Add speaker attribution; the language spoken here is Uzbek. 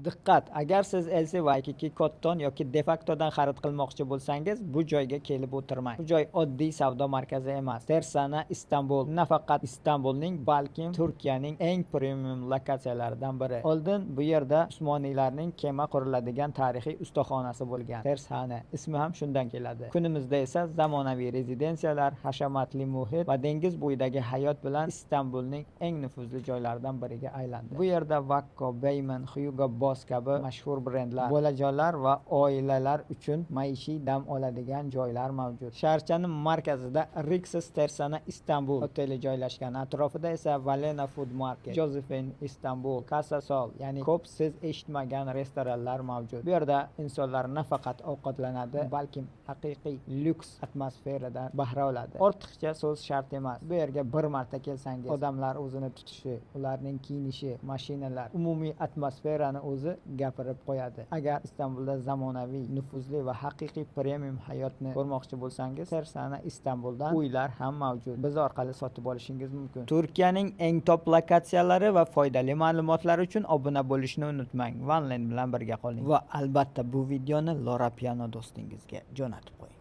Speaker 1: Diqqat! Agar siz LC va Waikiki Cotton yoki Defactodan xarid qilmoqchi bo'lsangiz, bu joyga kelib o'tirmang. Bu joy oddiy savdo markazi emas. Tersana Istanbul nafaqat Istanbulning, balki Turkiyaning eng premium lokatsiyalaridan biri. Oldin bu yerda Usmoniylarning kema quriladigan tarixiy ustaxonasi bo'lgan. Tersana ismi ham shundan keladi. Kunimizda esa zamonaviy rezidensiyalar, hashamatli muhit va dengiz bo'yidagi hayot bilan Istanbulning eng nufuzli joylaridan biriga aylandi. Bu yerda Vakko, Beyman, Hugo Boss kabi mashhur brendlar, bolajonlar va oilalar uchun maishiy dam oladigan joylar mavjud. Shaharchaning markazida Rixos Tersana Istanbul oteli joylashgan. Atrofida esa Valena Food Market, Josephine Istanbul, Casa Sol, ya'ni ko'p siz eshitmagan restoranlar mavjud. Bu yerda insonlar nafaqat ovqatlanadi, balki haqiqiy lyuks atmosferadan bahra oladi. Ortiqcha so'z shart emas. Bu yerga bir marta kelsangiz, odamlar o'zini tutishi, ularning kiyinishi, mashinalar, umumiy atmosferani o'zi gapirib qo'yadi. Agar Istanbulda zamonaviy, nufuzli va haqiqiy premium hayotni ko'rmoqchi bo'lsangiz, Tersana Istanbuldan uylar ham mavjud. Biz orqali sotib olishingiz mumkin. Turkiyaning eng top lokatsiyalari va foydali ma'lumotlar uchun obuna bo'lishni unutmang. OneLand bilan birga qoling va albatta bu videoni Lora Piano do'stingizga jo'natib qo'ying.